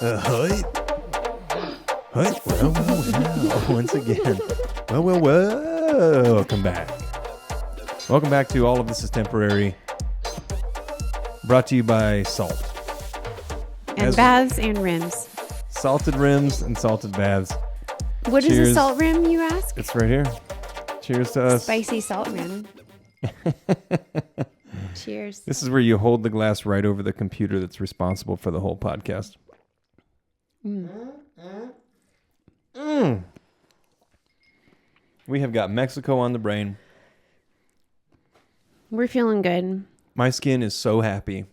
Hi. Well. Once again. Well. Welcome back. Welcome back to All of This Is Temporary. Brought to you by Salt. And baths and rims. Salted rims and salted baths. What Cheers. is a salt rim, you ask? It's right here. Cheers to us. Spicy salt rim. Cheers. This is where you hold the glass right over the computer that's responsible for the whole podcast. We have got Mexico on the brain. We're feeling good. My skin is so happy.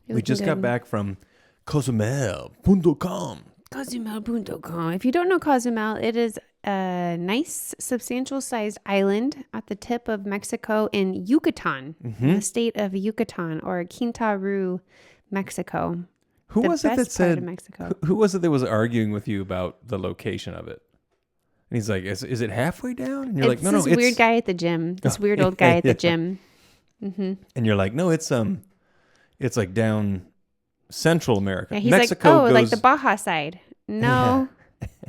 We just got back from Cozumel.com. Cozumel.com. If you don't know Cozumel, it is a nice, substantial-sized island at the tip of Mexico in Yucatan, in the state of Yucatan, or Quintana Roo, Mexico. Who was it that said? Mexico. Who was it that was arguing with you about the location of it? And he's like, "Is it halfway down?" And you're like, "No, This weird guy at the gym. This weird old guy at the gym. Mm-hmm. And you're like, "No, it's like down Central America." Yeah, he's Mexico like, goes, like the Baja side. No,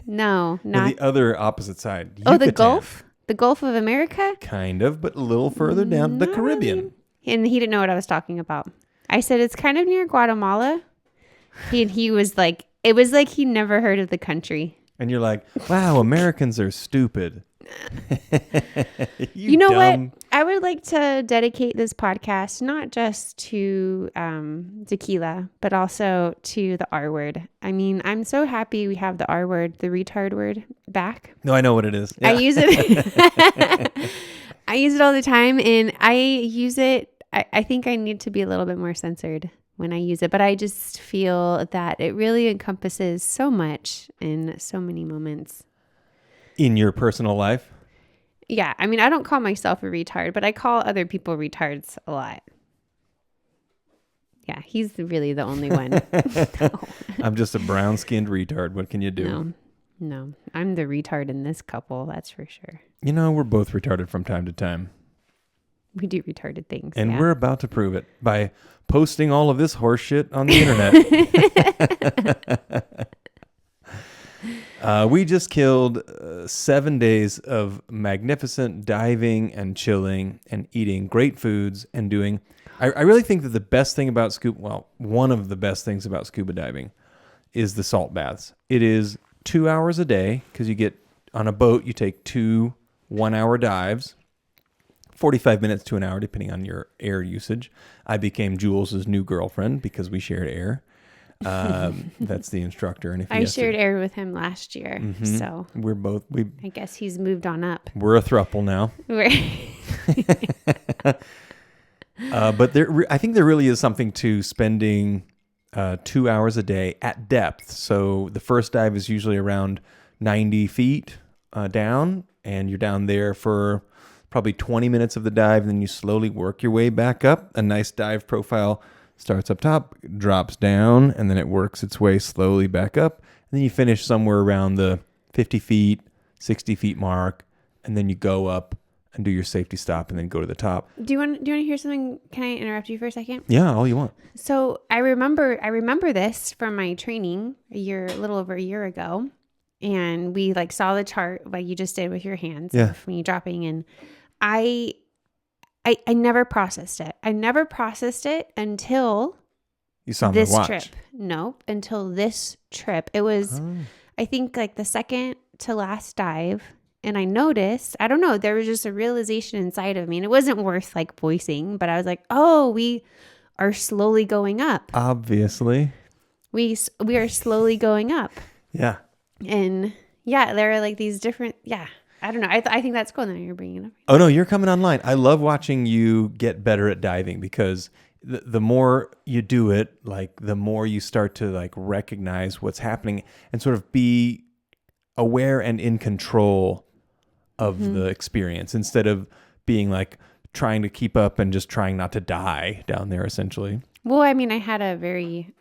no, not the other opposite side. Oh, the Yucatan. Gulf? The Gulf of America? Kind of, but a little further down, the Caribbean. Really. And he didn't know what I was talking about. I said, it's kind of near Guatemala. He was like, it was like he never heard of the country. And you're like, wow, Americans are stupid. You know dumb. what? I would like to dedicate this podcast not just to tequila, but also to the R word. I mean, I'm so happy we have the R word, the retard word, back. No, I know what it is. Yeah. I use it. I use it all the time, and I use it. I think I need to be a little bit more censored when I use it, but I just feel that it really encompasses so much in so many moments. In your personal life? Yeah. I mean, I don't call myself a retard, but I call other people retards a lot. Yeah. He's really the only one. No. I'm just a brown-skinned retard. What can you do? No. I'm the retard in this couple. That's for sure. You know, we're both retarded from time to time. We do retarded things. And yeah. we're about to prove it by posting all of this horse shit on the internet. We just killed 7 days of magnificent diving and chilling and eating great foods and doing... I really think that the best thing about one of the best things about scuba diving is the salt baths. It is 2 hours a day because you get on a boat, you take 2 1-hour dives. 45 minutes to an hour, depending on your air usage. I became Jules's new girlfriend because we shared air. That's the instructor. And if I shared air with him last year, so we're both. I guess he's moved on up. We're a throuple now. But I think there really is something to spending 2 hours a day at depth. So the first dive is usually around 90 feet down, and you're down there for probably 20 minutes of the dive, and then you slowly work your way back up. A nice dive profile starts up top, drops down, and then it works its way slowly back up. And then you finish somewhere around the 50 feet, 60 feet mark, and then you go up and do your safety stop and then go to the top. Do you want to hear something? Can I interrupt you for a second? Yeah, all you want. So I remember this from my training a little over a year ago, and we saw the chart like you just did with your hands when you're dropping in. I never processed it. I never processed it until you saw this my watch. trip. Nope, until this trip. It was, I think, the second to last dive, and I noticed. I don't know. There was just a realization inside of me, and it wasn't worth voicing. But I was like, "Oh, we are slowly going up. Obviously, we are slowly going up." Yeah. And yeah, there are these different. Yeah. I don't know. I think that's cool. Now you're bringing it up. Oh, no, you're coming online. I love watching you get better at diving because the more you do it, the more you start to recognize what's happening and sort of be aware and in control of the experience instead of being trying to keep up and just trying not to die down there, essentially. Well, I mean, I had a very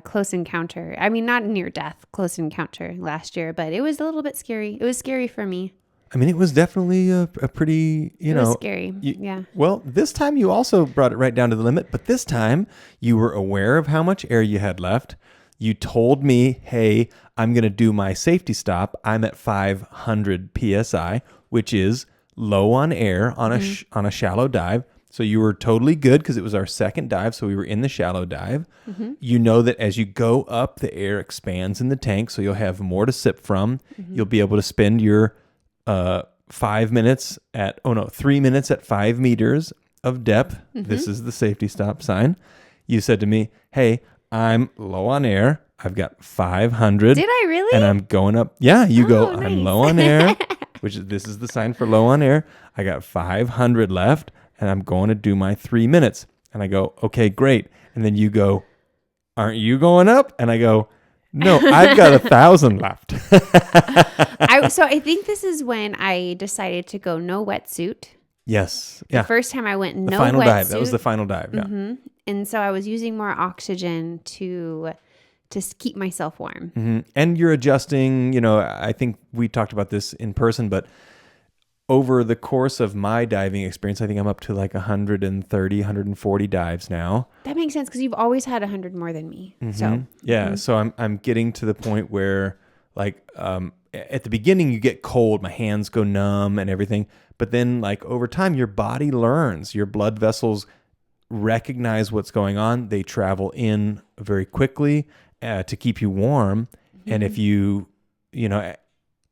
close encounter. I mean, not near death, close encounter last year, but it was a little bit scary. It was scary for me. I mean, it was definitely a pretty, it was scary. Yeah. Well, this time you also brought it right down to the limit, but this time you were aware of how much air you had left. You told me, hey, I'm going to do my safety stop. I'm at 500 PSI, which is low on air on a shallow dive. So you were totally good because it was our second dive. So we were in the shallow dive. You know that as you go up, the air expands in the tank. So you'll have more to sip from. You'll be able to spend your 3 minutes at 5 meters of depth. This is the safety stop sign. You said to me, hey, I'm low on air. I've got 500. Did I really? And I'm going up. Yeah, you go, nice. I'm low on air, this is the sign for low on air. I got 500 left and I'm going to do my 3 minutes. And I go, okay, great. And then you go, aren't you going up? And I go, no, I've got 1,000 left. So I think this is when I decided to go no wetsuit. Yes. The first time I went no the final wetsuit. dive. That was the final dive. Yeah. And so I was using more oxygen to keep myself warm. And you're adjusting, I think we talked about this in person, but over the course of my diving experience, I think I'm up to like 130, 140 dives now. That makes sense because you've always had 100 more than me. So So I'm getting to the point where like at the beginning you get cold, my hands go numb and everything, but then like over time your body learns, your blood vessels recognize what's going on. They travel in very quickly to keep you warm. And if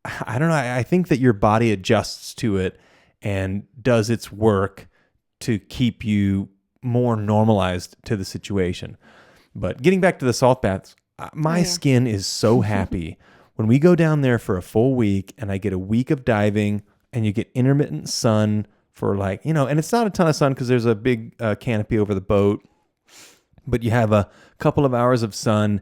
I don't know, I think that your body adjusts to it and does its work to keep you more normalized to the situation. But getting back to the salt baths, my skin is so happy when we go down there for a full week and I get a week of diving and you get intermittent sun for and it's not a ton of sun because there's a big canopy over the boat, but you have a couple of hours of sun.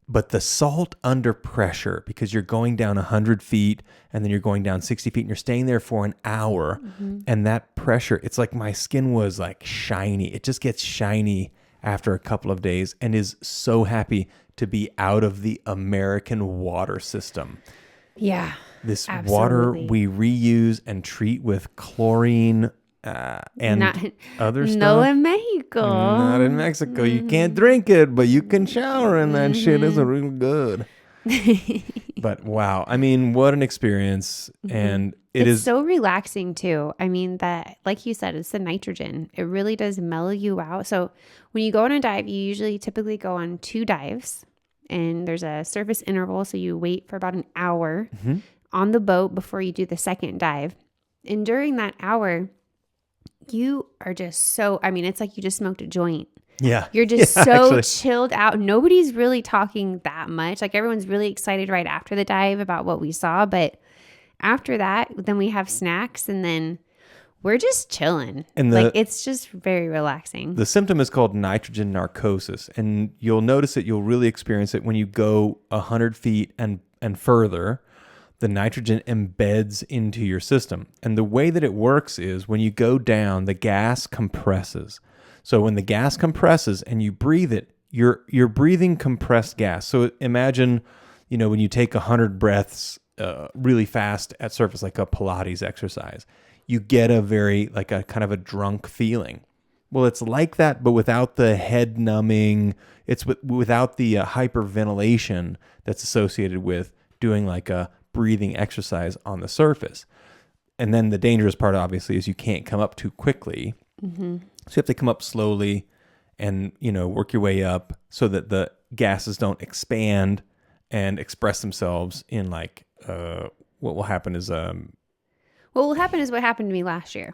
But the salt under pressure, because you're going down 100 feet and then you're going down 60 feet and you're staying there for an hour. And that pressure, it's like my skin was like shiny. It just gets shiny after a couple of days and is so happy to be out of the American water system. Yeah. This absolutely. water we reuse and treat with chlorine and other stuff. No in Mexico. Not in Mexico. You can't drink it, but you can shower in that shit. It's real good. But wow. I mean, what an experience. And it's so relaxing too. I mean, that, like you said, it's the nitrogen. It really does mellow you out. So when you go on a dive, you typically go on 2 dives and there's a surface interval. So you wait for about an hour on the boat before you do the second dive. And during that hour, you are just it's like you just smoked a joint. Yeah. You're just actually chilled out. Nobody's really talking that much. Like everyone's really excited right after the dive about what we saw. But after that, then we have snacks and then we're just chilling. And it's just very relaxing. The symptom is called nitrogen narcosis. And you'll notice it, you'll really experience it when you go 100 feet and further. The nitrogen embeds into your system. And the way that it works is when you go down, the gas compresses. So when the gas compresses and you breathe it, you're breathing compressed gas. So imagine, when you take 100 breaths really fast at surface, like a Pilates exercise, you get a kind of a drunk feeling. Well, it's like that, but without the head numbing. It's without the hyperventilation that's associated with doing like a breathing exercise on the surface. And then the dangerous part obviously is you can't come up too quickly. So you have to come up slowly and work your way up so that the gases don't expand and express themselves in what will happen is what will happen is what happened to me last year.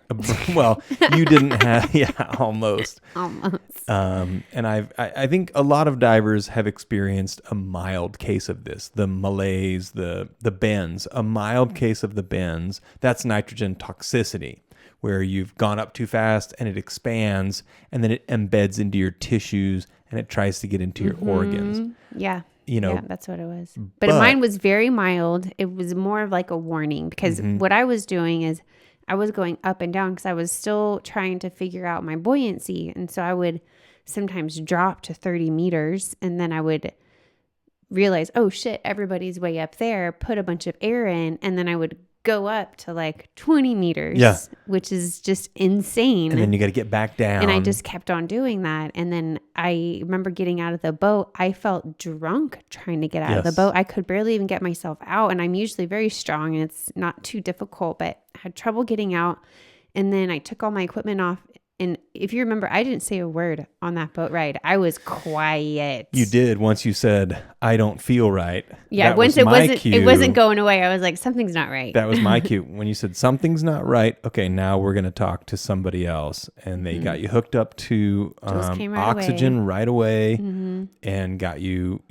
Well, you didn't have, almost. And I think a lot of divers have experienced a mild case of this. The malaise, the bends, a mild case of the bends. That's nitrogen toxicity, where you've gone up too fast and it expands and then it embeds into your tissues and it tries to get into your organs. Yeah. Yeah, that's what it was. But mine was very mild. It was more of like a warning because what I was doing is I was going up and down because I was still trying to figure out my buoyancy. And so I would sometimes drop to 30 meters and then I would realize, oh shit, everybody's way up there, put a bunch of air in, and then I would go up to like 20 meters, Yeah. which is just insane. And then you got to get back down. And I just kept on doing that. And then I remember getting out of the boat. I felt drunk trying to get out of the boat. I could barely even get myself out. And I'm usually very strong and it's not too difficult, but I had trouble getting out. And then I took all my equipment off. And if you remember, I didn't say a word on that boat ride. I was quiet. You did once you said, "I don't feel right." Yeah, once it wasn't going away. I was like, something's not right. That was my cue. When you said something's not right, okay, now we're going to talk to somebody else. And they got you hooked up to oxygen right away and got you,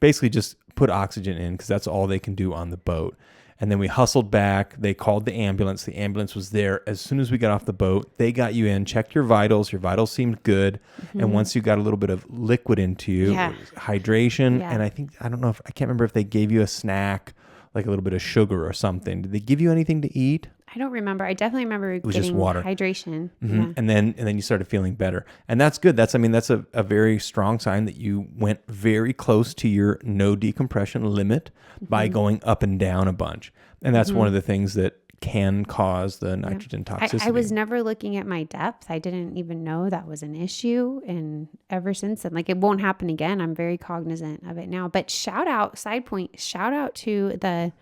basically just put oxygen in because that's all they can do on the boat. And then we hustled back. They called the ambulance. The ambulance was there as soon as we got off the boat. They got you in, checked your vitals. Your vitals seemed good. And once you got a little bit of liquid into you, it was hydration. Yeah. And I can't remember if they gave you a snack, like a little bit of sugar or something. Did they give you anything to eat? I don't remember. I definitely remember was getting just water. Hydration. Mm-hmm. Yeah. And then you started feeling better. And that's good. That's a very strong sign that you went very close to your no decompression limit by going up and down a bunch. And that's one of the things that can cause the nitrogen toxicity. I was never looking at my depth. I didn't even know that was an issue. And ever since then, like it won't happen again. I'm very cognizant of it now. But shout out to the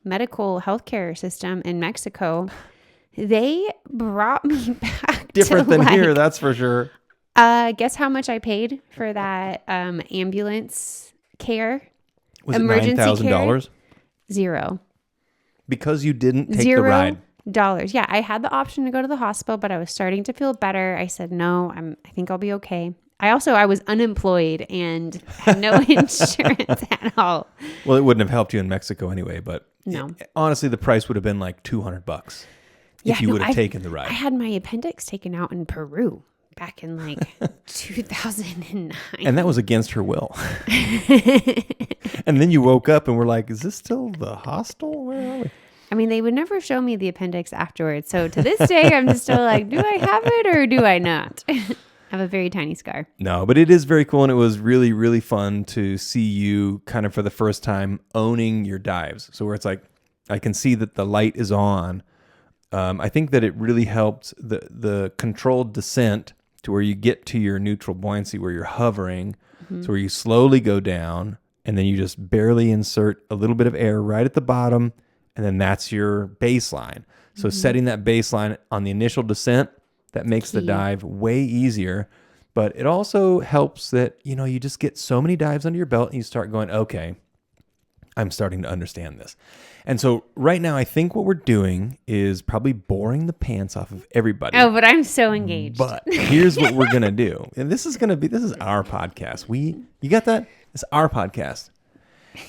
medical healthcare system in Mexico. They brought me back different than here, that's for sure. Guess how much I paid for that ambulance care? Was it $9,000? Zero. Because you didn't take the ride. $0. Yeah, I had the option to go to the hospital, but I was starting to feel better. I said, no, I think I'll be okay. I was unemployed and had no insurance at all. Well, it wouldn't have helped you in Mexico anyway, but no. Honestly, the price would have been like $200 if you would have taken the ride. I had my appendix taken out in Peru back in like 2009. And that was against her will. And then you woke up and were like, is this still the hostel? Where are we? I mean, they would never show me the appendix afterwards. So to this day, I'm just still like, do I have it or do I not? I have a very tiny scar. No, but it is very cool. And it was really, really fun to see you kind of for the first time owning your dives. So where it's like, I can see that the light is on. I think that it really helped the controlled descent to where you get to your neutral buoyancy, where you're hovering. So where you slowly go down and then you just barely insert a little bit of air right at the bottom. And then that's your baseline. So setting that baseline on the initial descent, that makes the dive way easier. But it also helps that, you just get so many dives under your belt and you start going, okay, I'm starting to understand this. And so right now, I think what we're doing is probably boring the pants off of everybody. Oh, but I'm so engaged. But here's what we're going to do. And this is our podcast. You got that? It's our podcast.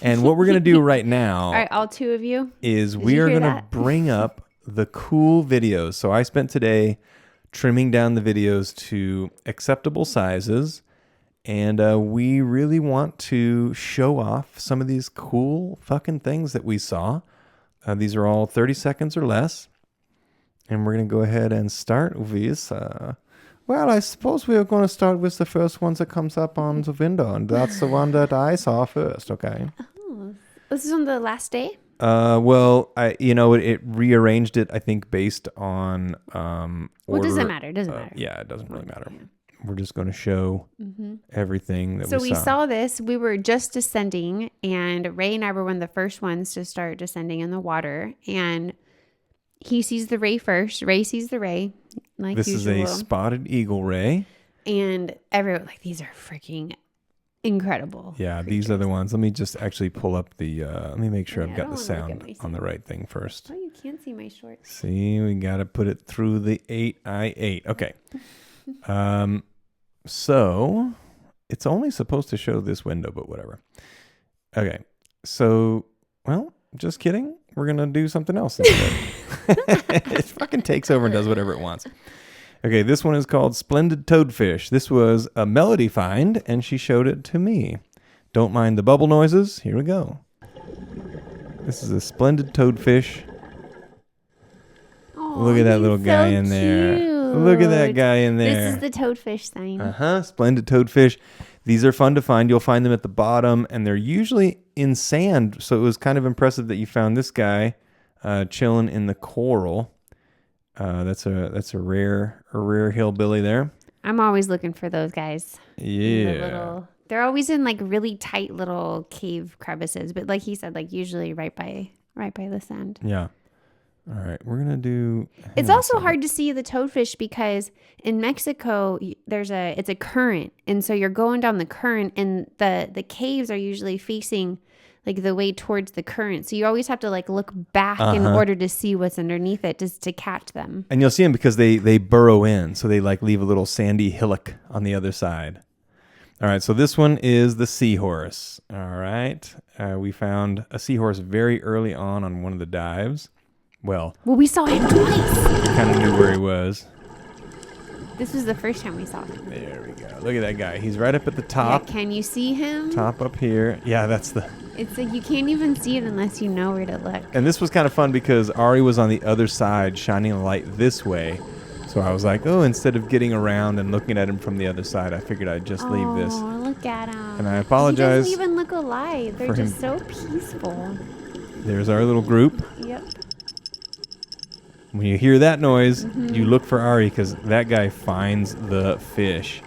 And what we're going to do right now. All right, all two of you. Is we are going to bring up the cool videos. So I spent today trimming down the videos to acceptable sizes. And we really want to show off some of these cool fucking things that we saw. These are all 30 seconds or less. And we're going to go ahead and start with, well, I suppose we are going to start with the first one that comes up on the window. And that's the one that I saw first, okay? Oh, this is on the last day? Well, it rearranged it, I think, based on order. Well, it doesn't matter. It doesn't matter. Yeah, it doesn't really matter. We're just going to show everything that we saw. So we saw this. We were just descending, and Ray and I were one of the first ones to start descending in the water. And he sees the ray first. Ray sees the ray, like this usual. This is a spotted eagle ray. And everyone, like, these are freaking incredible. Yeah, creatures. These are the ones. Let me just actually pull up the, let me make sure I've got the sound on the right thing first. Oh, you can't see my shorts. See, we got to put it through the 8i8. Okay. So it's only supposed to show this window, but whatever. Okay. So, well, just kidding. We're going to do something else instead. It fucking takes over and does whatever it wants. Okay. This one is called Splendid Toadfish. This was a Melodee find and she showed it to me. Don't mind the bubble noises. Here we go. This is a Splendid Toadfish. Oh, look at that little guy in there. Cute. Look at that guy in there. This is the toadfish sign. Splendid toadfish. These are fun to find. You'll find them at the bottom, and they're usually in sand. So it was kind of impressive that you found this guy. chilling in the coral. That's a rare hillbilly there. I'm always looking for those guys. Yeah. They're always in like really tight little cave crevices, but like he said, like usually right by the sand. Yeah. All right, we're gonna do. It's also hard to see the toadfish because in Mexico it's a current, and so you're going down the current, and the caves are usually facing like the way towards the current, so you always have to like look back in order to see what's underneath it, just to catch them. And you'll see them because they burrow in, so they like leave a little sandy hillock on the other side. All right, so this one is the seahorse. All right, we found a seahorse very early on one of the dives. Well, we saw him twice. We kind of knew where he was. This was the first time we saw him. There we go. Look at that guy. He's right up at the top. Yeah, can you see him? Top up here. Yeah, that's the... It's like you can't even see it unless you know where to look. And this was kind of fun because Ari was on the other side shining a light this way. So I was like, oh, instead of getting around and looking at him from the other side, I figured I'd just leave this. Oh, look at him. And I apologize. He doesn't even look alive. They're just so peaceful. There's our little group. Yep. When you hear that noise, you look for Ari because that guy finds the fish.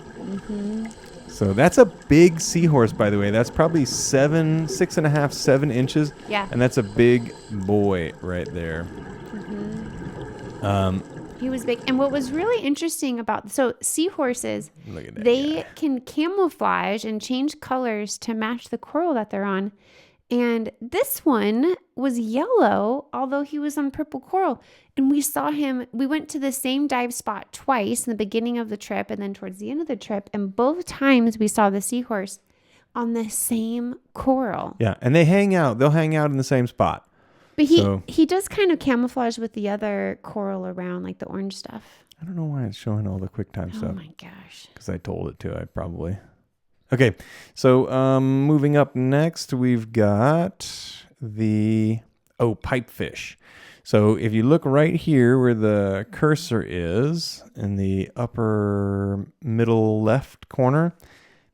So that's a big seahorse, by the way. That's probably 6.5, 7 inches. Yeah. And that's a big boy right there. He was big. And what was really interesting about seahorses, Look at that they guy. can camouflage and change colors to match the coral that they're on. And this one was yellow, although he was on purple coral. And we saw him, we went to the same dive spot twice in the beginning of the trip and then towards the end of the trip. And both times we saw the seahorse on the same coral. Yeah, and they hang out. They'll hang out in the same spot. But he does kind of camouflage with the other coral around, like the orange stuff. I don't know why it's showing all the QuickTime stuff. Oh my gosh. Because I told it to, I probably. Okay, so moving up next, we've got the pipefish. So if you look right here where the cursor is in the upper middle left corner,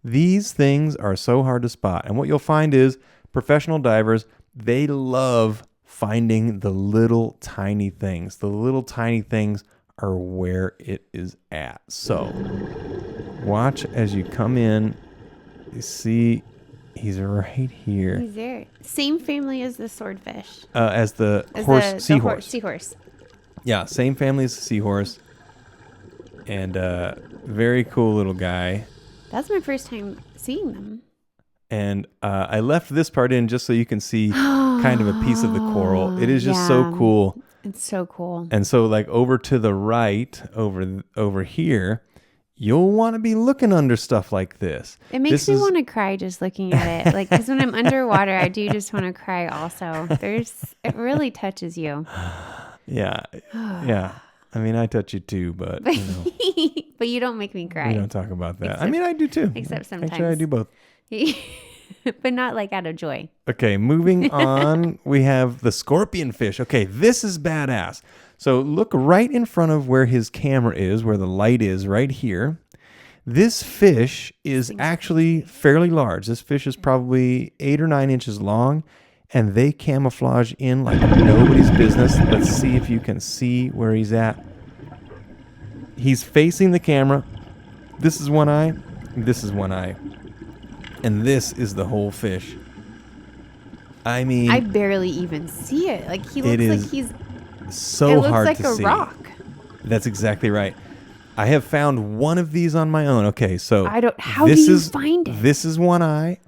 these things are so hard to spot. And what you'll find is professional divers, they love finding the little tiny things. The little tiny things are where it is at. So watch as you come in. You see, he's right here. He's there. Same family as the swordfish. As the seahorse. Seahorse. Yeah, same family as the seahorse. And very cool little guy. That's my first time seeing them. And I left this part in just so you can see kind of a piece of the coral. It is just so cool. It's so cool. And so like over to the right, over here, you'll want to be looking under stuff like this. It makes me want to cry just looking at it. Like, because when I'm underwater, I do just want to cry also. It really touches you. Yeah. Yeah. I mean, I touch you too, but, you know. But you don't make me cry. We don't talk about that. I mean, I do too. Except sometimes. Actually, I do both. But not like out of joy. Okay, moving on, we have the scorpion fish. Okay, this is badass. So look right in front of where his camera is, where the light is right here. This fish is actually fairly large. This fish is probably 8 or 9 inches long, and they camouflage in like nobody's business. Let's see if you can see where he's at. He's facing the camera. This is one eye. This is one eye. And this is the whole fish. I mean, I barely even see it. Like he looks like he's so hard to see. It looks like a rock. That's exactly right. I have found one of these on my own. Okay, so how do you find it? This is one eye,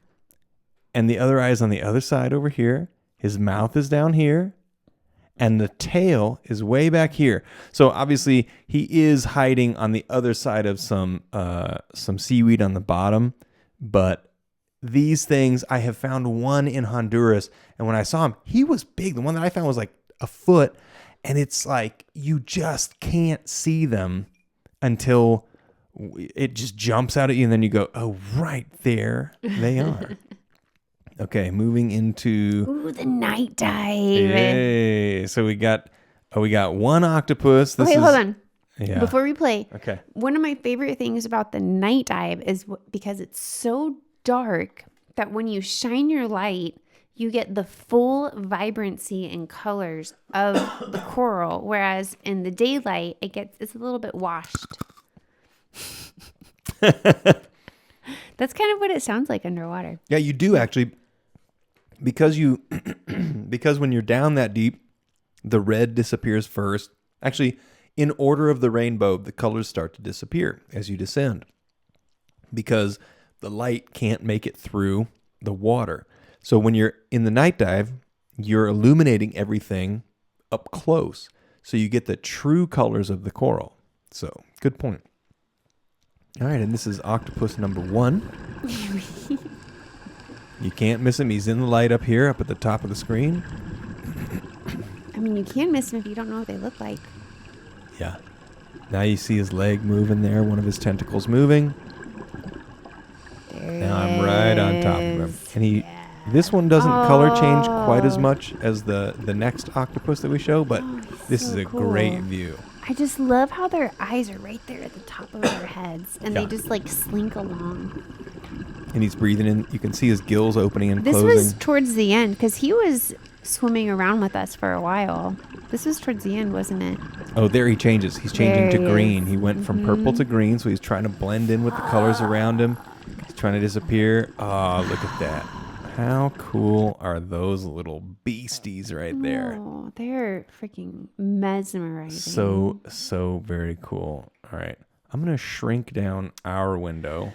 and the other eye is on the other side over here. His mouth is down here, and the tail is way back here. So obviously he is hiding on the other side of some seaweed on the bottom. But these things, I have found one in Honduras, and when I saw him, he was big. The one that I found was like a foot, and it's like you just can't see them until it just jumps out at you, and then you go, oh, right there they are. Okay, moving into the night dive. Hey, so we got one octopus. Hold on. Yeah. Before we play, okay. One of my favorite things about the night dive is because it's so dark that when you shine your light, you get the full vibrancy and colors of the coral, whereas in the daylight it's a little bit washed. That's kind of what it sounds like underwater. Yeah, you do actually, because when you're down that deep, the red disappears first. Actually, in order of the rainbow, the colors start to disappear as you descend, because the light can't make it through the water. So when you're in the night dive, you're illuminating everything up close. So you get the true colors of the coral. So good point. All right, and this is octopus number 1. You can't miss him. He's in the light up here, up at the top of the screen. I mean, you can miss them if you don't know what they look like. Yeah. Now you see his leg moving there, one of his tentacles moving. Now I'm right on top of him. And this one doesn't color change quite as much as the next octopus that we show, but this is a great view. I just love how their eyes are right there at the top of their heads, and they just like slink along. And he's breathing in. You can see his gills opening and this closing. This was towards the end, because he was swimming around with us for a while. This was towards the end, wasn't it? Oh, there he changes. He's changing to green. He went from purple to green, so he's trying to blend in with the colors around him. He's trying to disappear. Oh, look at that. How cool are those little beasties right there? Oh, they're freaking mesmerizing. So very cool. All right. I'm going to shrink down our window.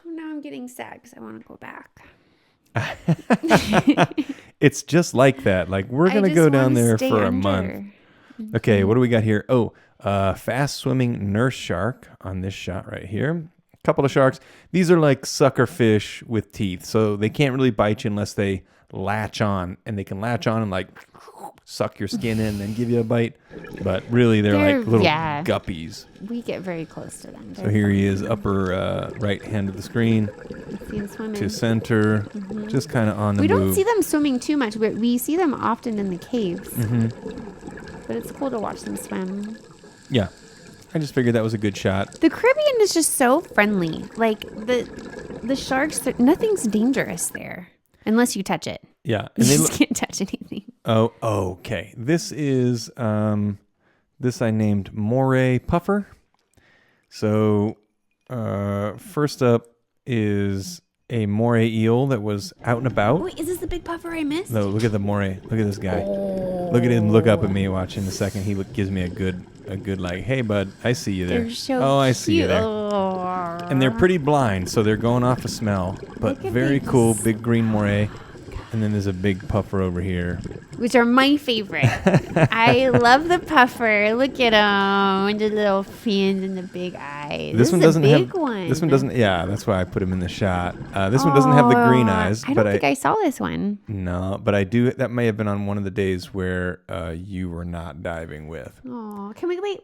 Now I'm getting sad because I want to go back. It's just like that. Like, we're going to go down there for a month. Okay, what do we got here? Oh, fast swimming nurse shark on this shot right here. A couple of sharks. These are like sucker fish with teeth, so they can't really bite you unless they latch on, and they can latch on and like suck your skin in and then give you a bite. But really, they're like little guppies. We get very close to them. So here he is, upper right hand of the screen. See him swimming. To center, just kind of on the move. We don't see them swimming too much. We see them often in the caves. But it's cool to watch them swim. Yeah. I just figured that was a good shot. The Caribbean is just so friendly. Like, the sharks, nothing's dangerous there. Unless you touch it. Yeah. And you just can't touch anything. Oh, okay. This is, this I named Moray Puffer. So, first up is a moray eel that was out and about. Wait, is this the big puffer I missed? No, look at the moray. Look at this guy. Oh. Look at him. Look up at me. Watch in a second. He gives me a good like, hey bud, I see you there. They're so I see you there. Oh. And they're pretty blind, so they're going off a smell. But very cool, big green moray. And then there's a big puffer over here, which are my favorite. I love the puffer. Look at him, and the little fins and the big eyes. This one doesn't have. This one doesn't. Yeah, that's why I put him in the shot. This one doesn't have the green eyes. I don't think I saw this one. No, but I do. That may have been on one of the days where you were not diving with. Oh, can we wait?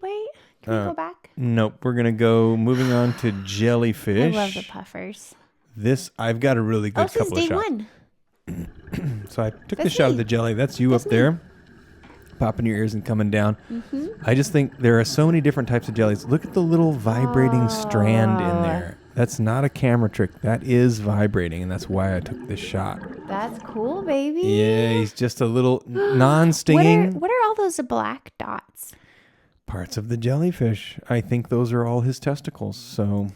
Can we go back? Nope. We're gonna go. Moving on to jellyfish. I love the puffers. This I've got a really good couple of shots. Day 1. So I took the shot of the jelly. That's you up there, popping your ears and coming down. I just think there are so many different types of jellies. Look at the little vibrating strand in there. That's not a camera trick. That is vibrating, and that's why I took this shot. That's cool, baby. Yeah, he's just a little non-stinging. What are all those black dots? Parts of the jellyfish. I think those are all his testicles. So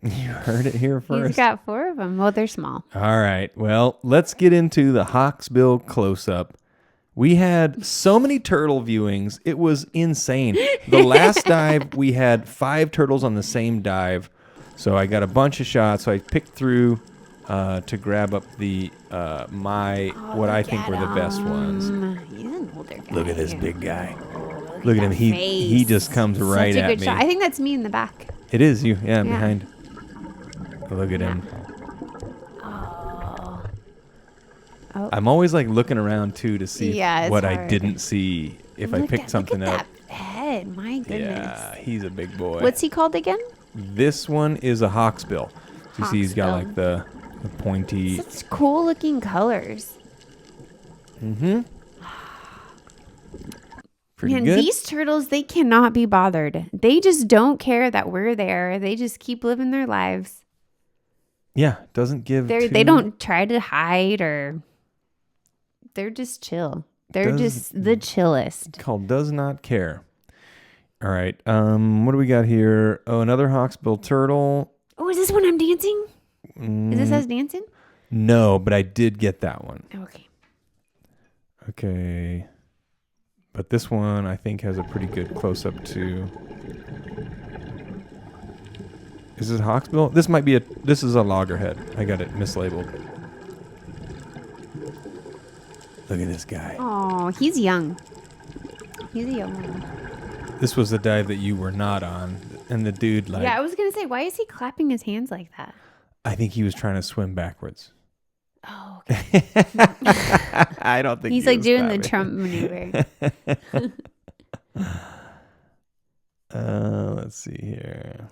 you heard it here first. He's got 4 of them. Well, they're small. All right. Well, let's get into the hawksbill close-up. We had so many turtle viewings. It was insane. The last dive, we had 5 turtles on the same dive. So I got a bunch of shots. So I picked through to grab up the what I think were the best ones. He's an older guy. Look at this big guy. Look at him. He just comes right at me. Such a good shot. I think that's me in the back. It is you. Yeah, behind. Look at him. Oh. I'm always like looking around too to see what hard. I didn't see if I picked something up. Look at that head. My goodness. Yeah, he's a big boy. What's he called again? This one is a hawksbill. You see he's got like the pointy. Such cool looking colors. Pretty Man, good. These turtles, they cannot be bothered. They just don't care that we're there. They just keep living their lives. Yeah, doesn't give. They don't try to hide or. They're just chill. They're just the chillest. Called does not care. All right. What do we got here? Oh, another hawksbill turtle. Oh, is this one I'm dancing? Is this us dancing? No, but I did get that one. Okay. Okay. But this one I think has a pretty good close up too. Is this a hawksbill? This is a loggerhead. I got it mislabeled. Look at this guy. Oh, he's young. He's a young one. This was the dive that you were not on. And the dude Yeah, I was going to say, why is he clapping his hands like that? I think he was trying to swim backwards. Oh, okay. I don't think he's like doing the Trump maneuver. Let's see here.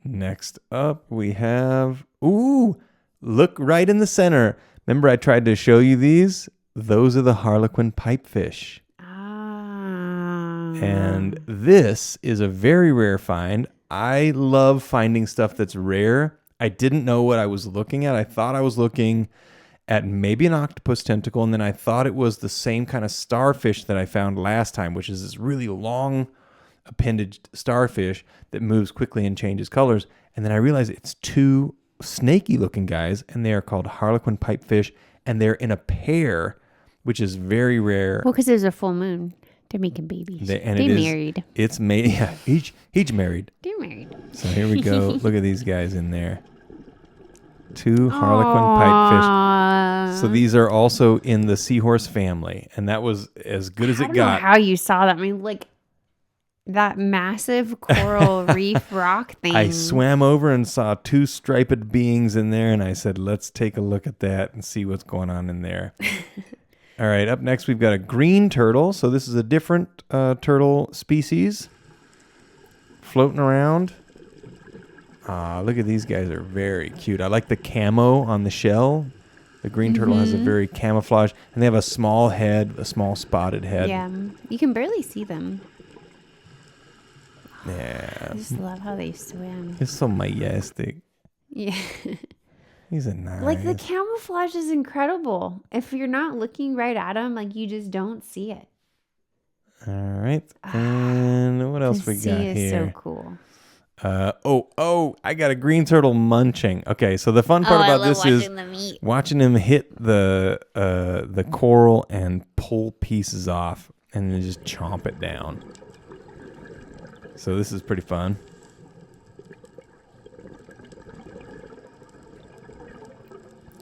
Next up, we have... Ooh, look right in the center. Remember I tried to show you these? Those are the harlequin pipefish. And this is a very rare find. I love finding stuff that's rare. I didn't know what I was looking at. I thought I was looking at maybe an octopus tentacle, and then I thought it was the same kind of starfish that I found last time, which is this really long appendaged starfish that moves quickly and changes colors. And then I realized it's two snaky looking guys, and they are called harlequin pipefish, and they're in a pair, which is very rare. Well, because there's a full moon. They're making babies. They're married. It's made. Yeah, each married. They're married. So here we go. Look at these guys in there. Two harlequin pipefish. So these are also in the seahorse family, and that was as good as it got. I don't know how you saw that. I mean, like that massive coral reef rock thing. I swam over and saw two striped beings in there, and I said, "Let's take a look at that and see what's going on in there." All right, up next we've got a green turtle. So this is a different turtle species floating around. Look at these guys, are very cute. I like the camo on the shell. The green turtle has a very camouflage, and they have a small head, a small spotted head. Yeah, you can barely see them. Yeah. I just love how they swim. It's so majestic. Yeah. He's a nice. Like the camouflage is incredible. If you're not looking right at him, like you just don't see it. All right. And what else we got here? The sea is so cool. I got a green turtle munching. Okay, so the fun part about this is watching him hit the coral and pull pieces off and then just chomp it down. So this is pretty fun.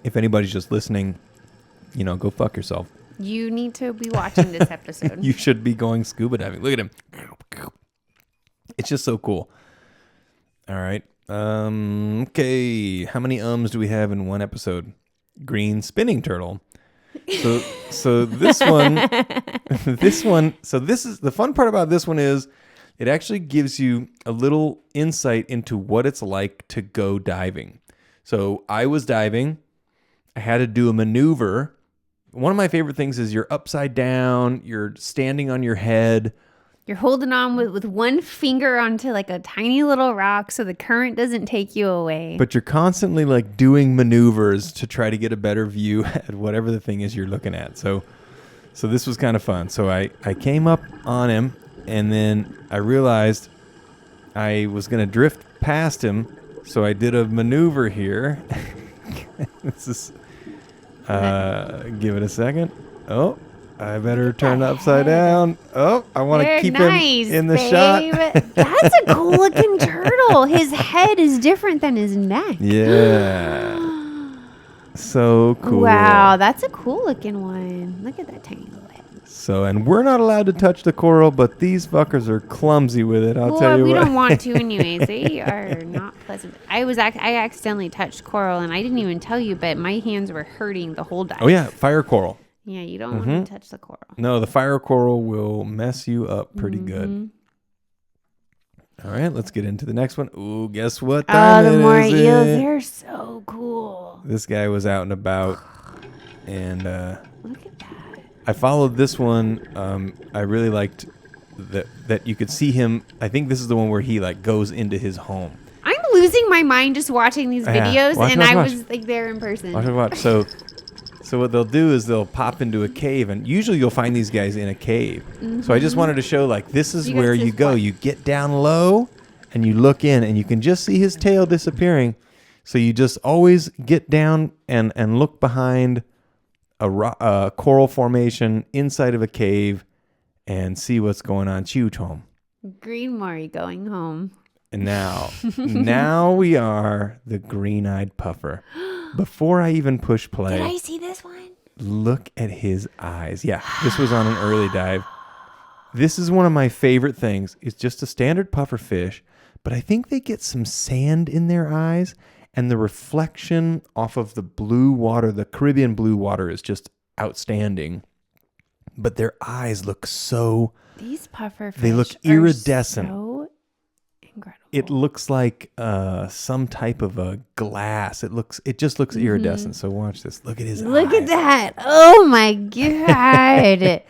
If anybody's just listening, go fuck yourself. You need to be watching this episode. You should be going scuba diving. Look at him. It's just so cool. All right. Okay. How many do we have in one episode? Green spinning turtle. So this one, so this is the fun part about this one is it actually gives you a little insight into what it's like to go diving. So I was diving. I had to do a maneuver. One of my favorite things is you're upside down. You're standing on your head. You're holding on with one finger onto like a tiny little rock so the current doesn't take you away. But you're constantly like doing maneuvers to try to get a better view at whatever the thing is you're looking at. So this was kind of fun. So I came up on him, and then I realized I was going to drift past him. So I did a maneuver here. This is... give it a second. Oh, I better turn upside down. Oh, I want to keep him in the shot. That's a cool looking turtle. His head is different than his neck. Yeah. So cool. Wow, that's a cool looking one. Look at that tiny little head. So, and we're not allowed to touch the coral, but these fuckers are clumsy with it. I'll tell you we what. don't want to anyways. They are not pleasant. I accidentally touched coral, and I didn't even tell you, but my hands were hurting the whole dive. Oh yeah, fire coral. Yeah, you don't want to touch the coral. No, the fire coral will mess you up pretty good. All right, let's get into the next one. Ooh, guess what time the it more is eels, it? they're so cool. This guy was out and about, and look at that. I followed this one. I really liked that you could see him. I think this is the one where he like goes into his home. I'm losing my mind just watching these videos, Watch. was like there in person. Watch. So what they'll do is they'll pop into a cave, and usually you'll find these guys in a cave. So I just wanted to show, like, this is where you go. You get down low, and you look in, and you can just see his tail disappearing. So you just always get down and look behind a coral formation inside of a cave and see what's going on. Chew Tom. Green Maury going home. And now we are the green-eyed puffer. Before I even push play. Did I see this one? Look at his eyes. Yeah, this was on an early dive. This is one of my favorite things. It's just a standard puffer fish, but I think they get some sand in their eyes, and the reflection off of the blue water, the Caribbean blue water, is just outstanding. But their eyes look so... These puffer fish they look iridescent. So incredible. It looks like some type of a glass. It just looks iridescent. So watch this. Look at his eyes. Look at that. Oh my God.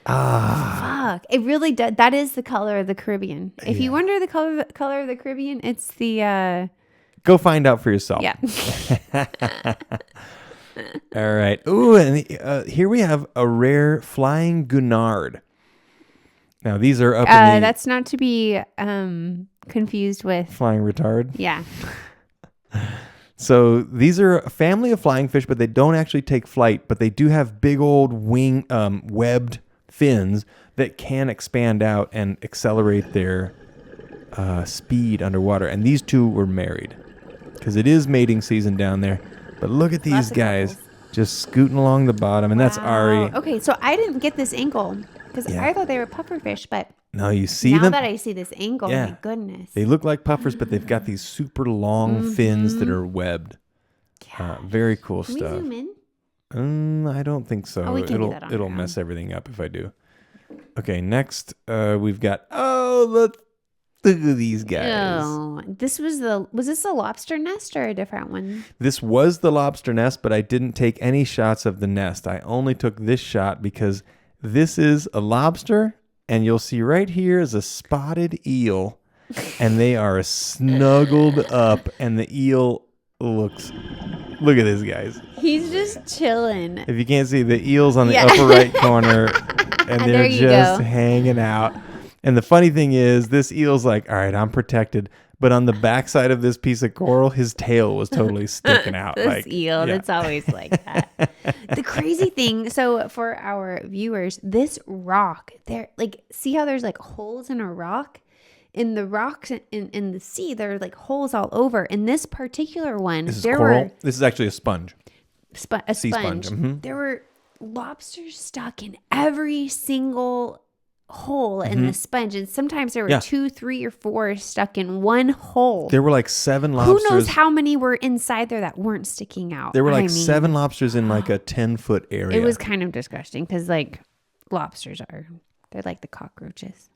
Fuck. It really does. That is the color of the Caribbean. If you wonder the color of the Caribbean, it's the... Go find out for yourself. Yeah. All right. Ooh, and here we have a rare flying Gunard. Now, these are up in the... That's not to be confused with... Flying retard? Yeah. So these are a family of flying fish, but they don't actually take flight, but they do have big old webbed fins that can expand out and accelerate their speed underwater. And these two were married because it is mating season down there. But look at these guys just scooting along the bottom, and that's Ari. Okay, so I didn't get this angle because I thought they were pufferfish, but no, you see now them? that I see this angle, my goodness. They look like puffers, but they've got these super long fins that are webbed. Very cool Can stuff. we zoom in? I don't think so. Oh, we can do that on it'll our mess everything up if I do. Okay, next we've got look at these guys. Oh, was this a lobster nest or a different one? This was the lobster nest, but I didn't take any shots of the nest. I only took this shot because this is a lobster, and you'll see right here is a spotted eel, and they are snuggled up, and the eel look at this, guys. He's just chilling. If you can't see, the eel's on the upper right corner, and they're just hanging out. And the funny thing is, this eel's like, all right, I'm protected. But on the backside of this piece of coral, his tail was totally sticking out. This eel, it's always like that. The crazy thing, so for our viewers, this rock, see how there's like holes in a rock? In the rocks in the sea, there are like holes all over. In this particular one, this is coral. This is actually a sponge. A sea sponge. Mm-hmm. There were lobsters stuck in every single hole in the sponge, and sometimes there were 2, 3, or 4 stuck in one hole. There were like 7 lobsters. Who knows how many were inside there that weren't sticking out? There were like 7 lobsters in like a 10-foot area. It was kind of disgusting because like lobsters they're like the cockroaches.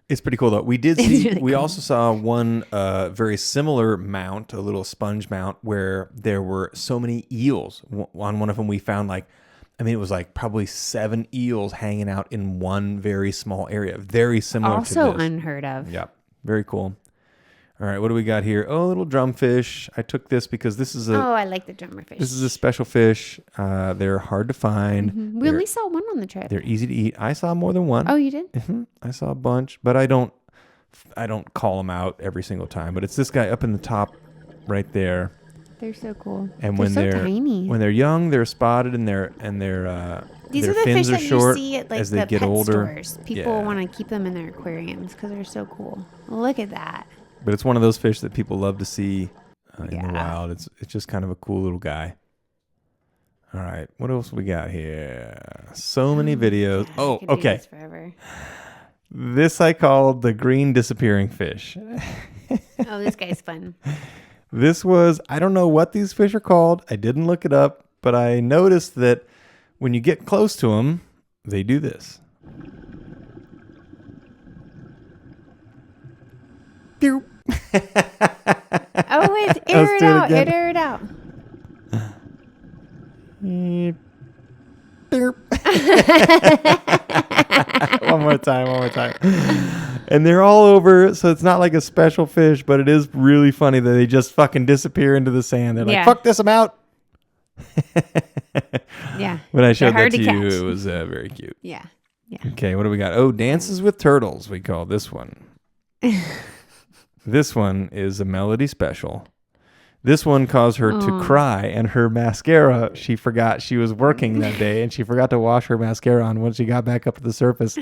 It's pretty cool though. We did see. We also saw one very similar mount, a little sponge mount, where there were so many eels. On one of them, we found it was like probably 7 eels hanging out in one very small area. Very similar to this. Also unheard of. Yeah, very cool. All right, what do we got here? Oh, a little drumfish. I took this because this is I like the drummerfish. This is a special fish. They're hard to find. Mm-hmm. We only saw one on the trip. They're easy to eat. I saw more than one. Oh, you did? Mm-hmm. I saw a bunch, but I don't call them out every single time. But it's this guy up in the top right there. They're so cool. And they're so tiny. When they're young, they're spotted, and their these their are the fins fish are that short. you see at like as the they get pet older. stores. People want to keep them in their aquariums because they're so cool. Look at that. But it's one of those fish that people love to see in the wild. It's just kind of a cool little guy. All right, what else we got here? So many videos. God, I could do this forever. This I called the green disappearing fish. Oh, this guy's fun. This was, I don't know what these fish are called. I didn't look it up, but I noticed that when you get close to them, they do this. Oh, wait, air it out. Air it out. One more time. And they're all over, so it's not like a special fish, but it is really funny that they just fucking disappear into the sand. They're like, fuck this, I'm out. Yeah. When I showed that to catch. you, it was very cute. Yeah. Yeah. Okay, what do we got? Oh, Dances with Turtles, we call this one. This one is a Melodee special. This one caused her to cry, and her mascara, she forgot she was working that day, and she forgot to wash her mascara on. When she got back up to the surface,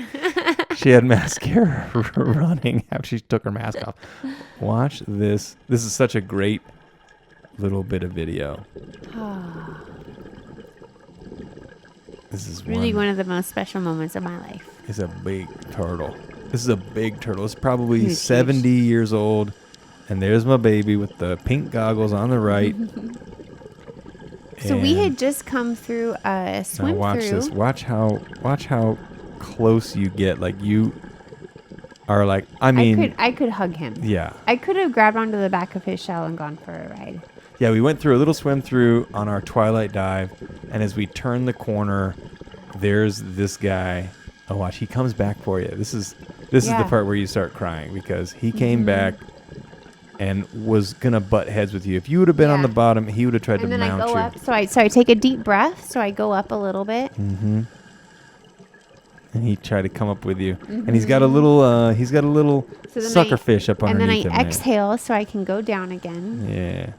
she had mascara running after she took her mask off. Watch this. This is such a great little bit of video. This is really one of the most special moments of my life. It's a big turtle. This is a big turtle. It's probably 70 years old. And there's my baby with the pink goggles on the right. So we had just come through a swim now watch through. This. Watch how close you get. Like you are like, I mean. I could hug him. Yeah. I could have grabbed onto the back of his shell and gone for a ride. Yeah, we went through a little swim through on our twilight dive. And as we turn the corner, there's this guy. Oh, watch. He comes back for you. This is the part where you start crying because he came back and was gonna butt heads with you. If you would have been on the bottom, he would have tried to mount you. And then I go up. So I take a deep breath. So I go up a little bit. Mm-hmm. And he tried to come up with you. And he's got a little sucker fish up underneath him. And then I exhale so I can go down again. Yeah.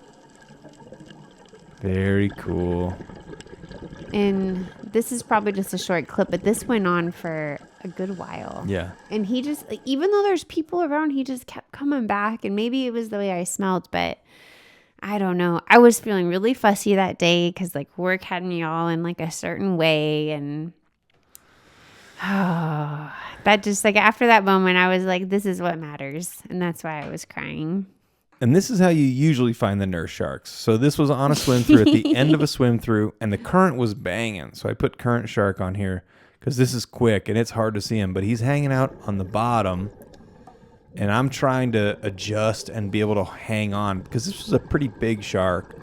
Very cool. And this is probably just a short clip, but this went on for a good while. Yeah. And he just, even though there's people around, he just kept coming back. And maybe it was the way I smelled, but I don't know. I was feeling really fussy that day because like work had me all in like a certain way. And that just like after that moment, I was like, this is what matters. And that's why I was crying. And this is how you usually find the nurse sharks. So this was on a swim through at the end of a swim through, and the current was banging. So I put current shark on here because this is quick and it's hard to see him. But he's hanging out on the bottom, and I'm trying to adjust and be able to hang on because this was a pretty big shark.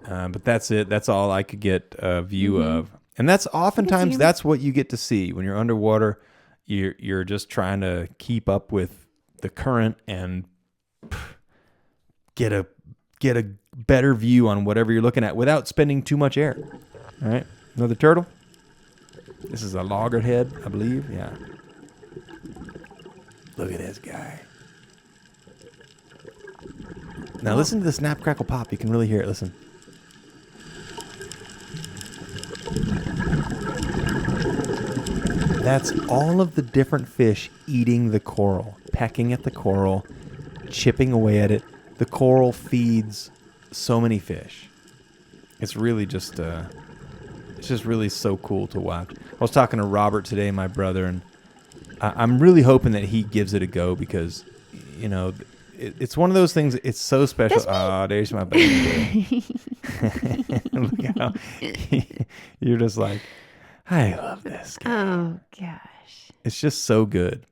But that's it. That's all I could get a view of. And that's oftentimes that's what you get to see when you're underwater. You're just trying to keep up with the current and get a better view on whatever you're looking at without spending too much air. All right, another turtle. This is a loggerhead, I believe. Yeah. Look at this guy. Now listen to the snap, crackle, pop. You can really hear it. Listen. That's all of the different fish eating the coral, pecking at the coral, chipping away at it. The coral feeds so many fish. It's really just, it's just really so cool to watch. I was talking to Robert today, my brother, and I'm really hoping that he gives it a go because, you know, it's one of those things. It's so special. Oh, there's my baby. Look how you're just like, I love this guy. Oh gosh, it's just so good.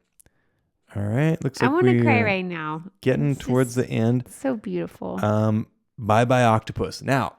All right, looks like I want to cry right now. Getting towards the end. So beautiful. Bye-bye octopus. Now,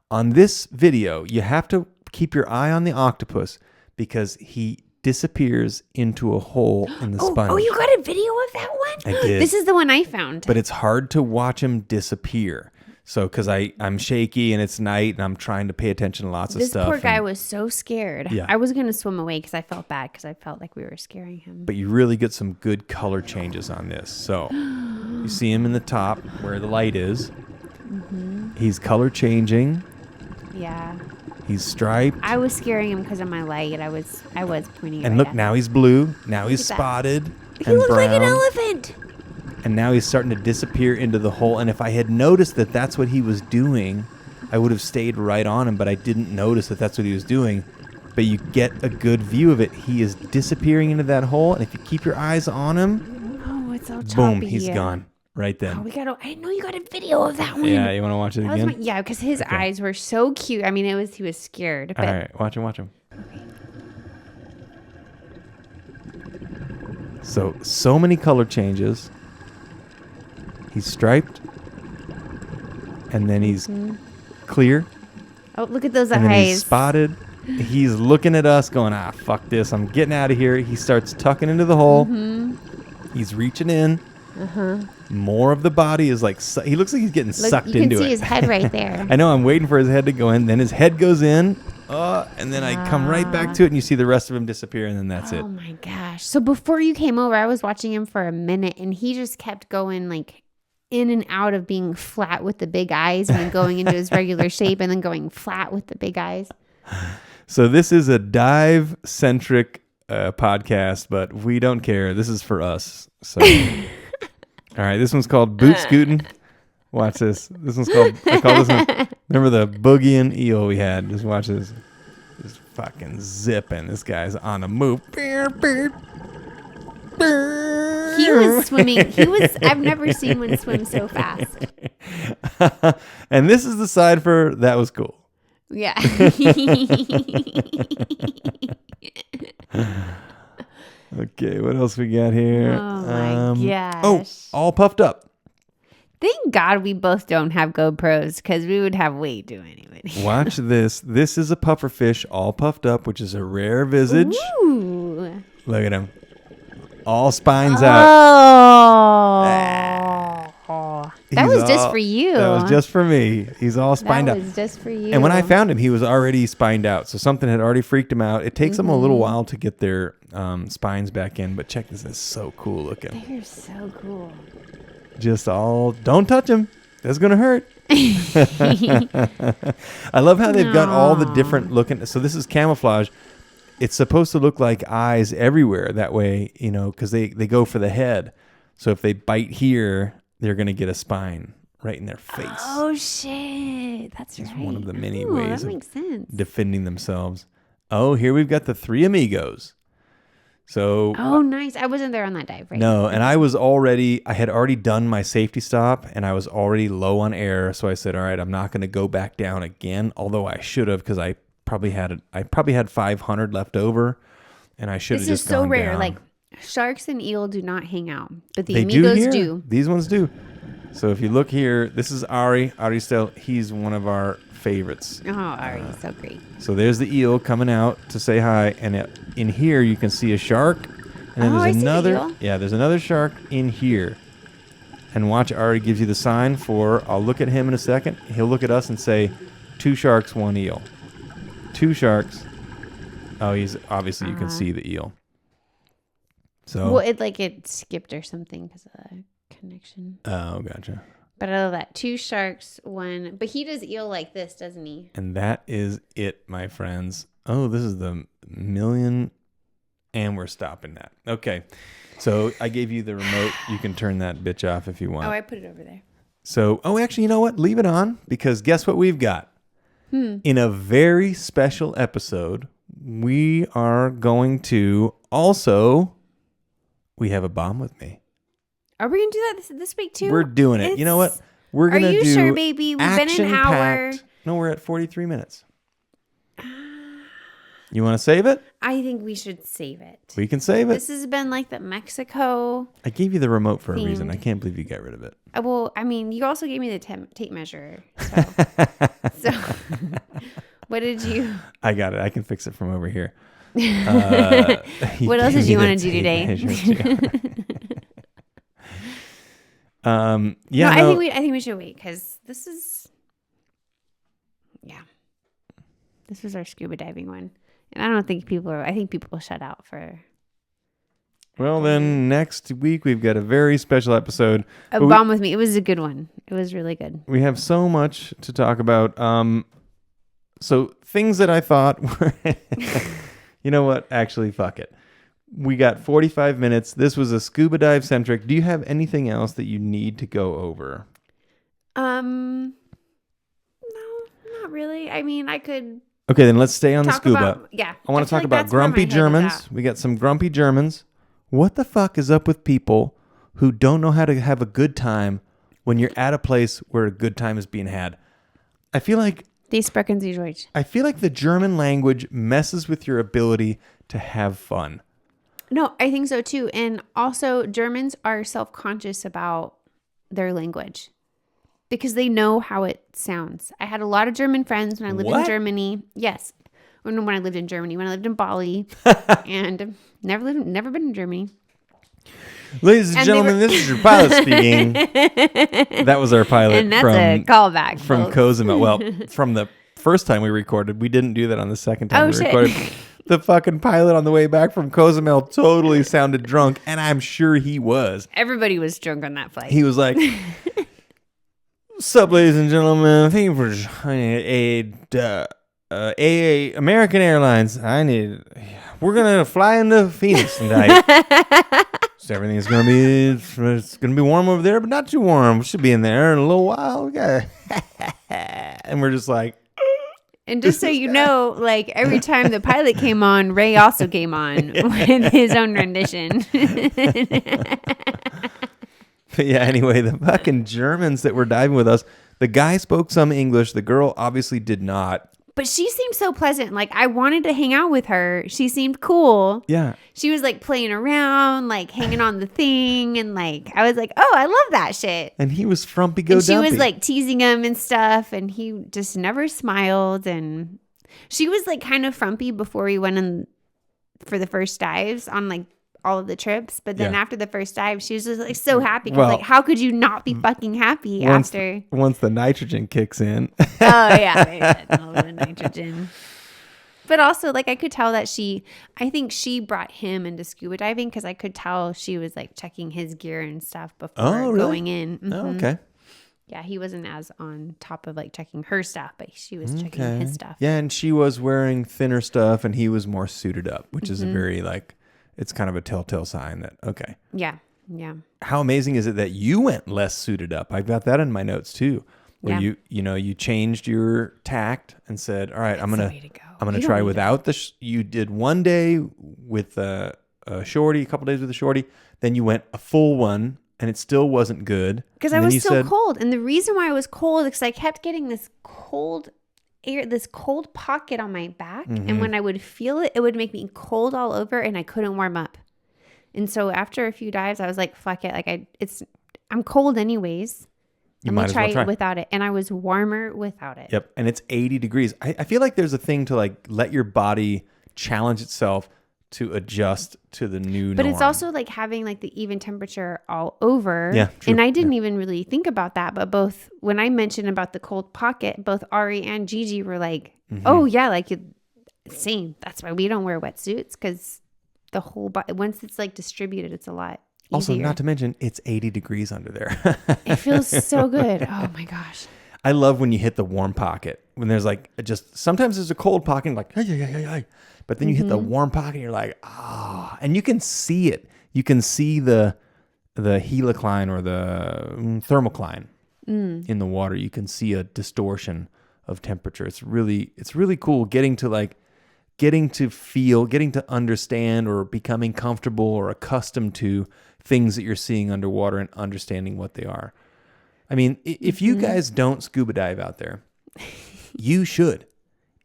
on this video, you have to keep your eye on the octopus because he disappears into a hole in the sponge. Oh, you got a video of that one? I did. This is the one I found. But it's hard to watch him disappear. So, because I'm shaky and it's night and I'm trying to pay attention to lots of stuff. This poor guy was so scared. Yeah. I was going to swim away because I felt bad because I felt like we were scaring him. But you really get some good color changes on this. So, you see him in the top where the light is. Mm-hmm. He's color changing. Yeah. He's striped. I was scaring him because of my light. I was pointing. And look, now he's blue. Now he's spotted and brown. He looks like an elephant. And now he's starting to disappear into the hole. And if I had noticed that that's what he was doing, I would have stayed right on him. But I didn't notice that that's what he was doing. But you get a good view of it. He is disappearing into that hole. And if you keep your eyes on him, oh, it's all choppy. Boom, he's gone. Right then. Oh, I didn't know you got a video of that one. Yeah, you want to watch it again? Yeah, because his eyes were so cute. I mean, he was scared. But all right, watch him. Okay. So many color changes. He's striped, and then he's clear. Oh, look at those and eyes. Then he's spotted, He's looking at us going, fuck this. I'm getting out of here. He starts tucking into the hole. He's reaching in. More of the body is like, he looks like he's getting sucked into it. You can see his head right there. I know. I'm waiting for his head to go in. Then his head goes in. And then I come right back to it, and you see the rest of him disappear, and then that's it. Oh, my gosh. So before you came over, I was watching him for a minute, and he just kept going like in and out of being flat with the big eyes and then going into his regular shape and then going flat with the big eyes. So this is a dive-centric podcast, but we don't care. This is for us. So, all right, this one's called Boot Scootin'. Watch this. This one's called, I call this one, remember the boogieing eel we had? Just watch this. Just fucking zipping. This guy's on the move. He was swimming. I've never seen one swim so fast. And this is the side for that was cool. Yeah. Okay, what else we got here? Oh my gosh. Oh, all puffed up. Thank God we both don't have GoPros because we would have way too many videos. Watch this. This is a pufferfish all puffed up, which is a rare visage. Ooh. Look at him. All spines Oh. out. That was just for you. That was just for me. He's all spined out. That was just for you. And when I found him, he was already spined out. So something had already freaked him out. It takes them a little while to get their spines back in. But check this. It's so cool looking. They're so cool. Just don't touch him. That's going to hurt. I love how they've got all the different looking. So this is camouflage. It's supposed to look like eyes everywhere. That way, because they go for the head. So if they bite here, they're going to get a spine right in their face. Oh, shit. That's right. It's one of the many Ooh, ways that makes sense. defending themselves. Oh, here we've got the three amigos. So oh, nice. I wasn't there on that dive, right? No, and I had already done my safety stop, and I was already low on air. So I said, all right, I'm not going to go back down again, although I should have, because I probably had 500 left over, and I should have just gone down. This is so rare. Like, sharks and eel do not hang out, but the they amigos do. These ones do. So if you look here, this is Ari still. He's one of our favorites. Oh, Ari, so great. So there's the eel coming out to say hi, and in here you can see a shark, and then there's another. There's another shark in here. And watch, Ari gives you the sign for. I'll look at him in a second. He'll look at us and say, 2 sharks, 1 eel. 2 sharks. Oh, he's obviously you can see the eel. So it skipped or something because of the connection. Oh, gotcha. But I love that 2 sharks, 1. But he does eel like this, doesn't he? And that is it, my friends. Oh, this is the million, and we're stopping that. Okay, so I gave you the remote. You can turn that bitch off if you want. Oh, I put it over there. So, actually, you know what? Leave it on, because guess what we've got? In a very special episode, we are going to also. We have a bomb with me. Are we going to do that this week too? We're doing it. You know what? We're going to do. Are you sure, baby? We've been an hour. No, we're at 43 minutes. You want to save it? I think we should save it. We can save it. This has been like the Mexico. I gave you the remote for a reason. I can't believe you got rid of it. Well, I mean, you also gave me the tape measure. So what did you? I got it. I can fix it from over here. What else did you want to do today? I think we should wait because this is, this was our scuba diving one, and I don't think I think people will shut out for. Well, then next week we've got a very special episode. A bomb with me. It was a good one. It was really good. We have so much to talk about. So things that I thought were. You know what? Actually, fuck it. We got 45 minutes. This was a scuba dive centric. Do you have anything else that you need to go over? No, not really. I mean, I could. Okay, then let's stay on the scuba. I want to talk about grumpy Germans. We got some grumpy Germans. What the fuck is up with people who don't know how to have a good time when you're at a place where a good time is being had? I feel like Die sprechen Sie Deutsch. I feel like the German language messes with your ability to have fun. No, I think so too. And also, Germans are self-conscious about their language because they know how it sounds. I had a lot of German friends when I lived in Germany. Yes. when I lived in Germany, when I lived in Bali, and never been in Germany. Ladies and gentlemen, this is your pilot speaking. That was our pilot, and that's a callback from Cozumel. Well, from the first time we recorded, we didn't do that on the second time we recorded. The fucking pilot on the way back from Cozumel totally sounded drunk, and I'm sure he was. Everybody was drunk on that flight. He was like, "Sup, ladies and gentlemen, thank you for joining American Airlines. We're gonna fly into Phoenix tonight. So everything's gonna be warm over there, but not too warm. We should be in there in a little while. And we're just like." And just so you know, like every time the pilot came on, Ray also came on with his own rendition. But yeah, anyway, the fucking Germans that were diving with us, the guy spoke some English. The girl obviously did not. But she seemed so pleasant. Like, I wanted to hang out with her. She seemed cool. Yeah. She was, like, playing around, like, hanging on the thing. And, like, I was like, oh, I love that shit. And he was frumpy-go-dumpy. And she was, like, teasing him and stuff. And he just never smiled. And she was, like, kind of frumpy before we went in for the first dives on, like, all of the trips. But then after the first dive, she was just, like, so happy. Because, like, how could you not be fucking happy after? Once the nitrogen kicks in. Oh, yeah. They said all the nitrogen. But also, like, I could tell that I think she brought him into scuba diving because I could tell she was, like, checking his gear and stuff before going in. Mm-hmm. Oh, okay. Yeah, he wasn't as on top of, like, checking her stuff, but she was checking his stuff. Yeah, and she was wearing thinner stuff, and he was more suited up, which is a very, like, it's kind of a telltale sign that, okay. Yeah, yeah. How amazing is it that you went less suited up? I've got that in my notes, too. Where you changed your tact and said, all right, I'm gonna try without you did one day with a shorty, a couple days with a shorty, then you went a full one and it still wasn't good. Because I was so cold. And the reason why I was cold is because I kept getting this cold air, this cold pocket on my back. Mm-hmm. And when I would feel it, it would make me cold all over and I couldn't warm up. And so after a few dives, I was like, fuck it. Like I'm cold anyways. I'm going to try it without it. And I was warmer without it. Yep. And it's 80 degrees. I feel like there's a thing to like let your body challenge itself to adjust to the new norm. But it's also like having like the even temperature all over. Yeah, true. And I didn't even really think about that. But when I mentioned about the cold pocket, both Ari and Gigi were like, oh yeah, like same. That's why we don't wear wetsuits because the whole body, once it's like distributed, it's a lot easier. Also, not to mention, it's 80 degrees under there. It feels so good. Oh my gosh. I love when you hit the warm pocket. When there's like sometimes there's a cold pocket, like, hey. But then you hit the warm pocket, and you're like, and you can see it. You can see the helicline or the thermocline in the water. You can see a distortion of temperature. It's really cool getting to feel, getting to understand or becoming comfortable or accustomed to things that you're seeing underwater and understanding what they are. I mean, if you guys don't scuba dive out there, you should.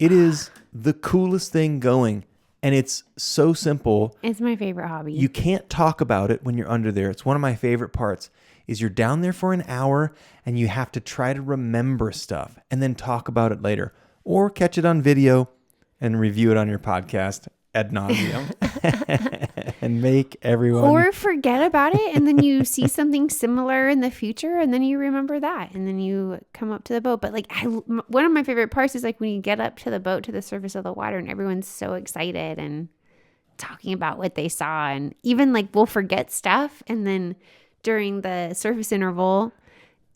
It is the coolest thing going, and it's so simple. It's my favorite hobby. You can't talk about it when you're under there. It's one of my favorite parts is you're down there for an hour, and you have to try to remember stuff and then talk about it later or catch it on video and review it on your podcast ad nauseum and make everyone... Or forget about it, and then you see something similar in the future, and then you remember that, and then you come up to the boat. But like, one of my favorite parts is like when you get up to the boat, to the surface of the water, and everyone's so excited and talking about what they saw. And even like we'll forget stuff, and then during the surface interval...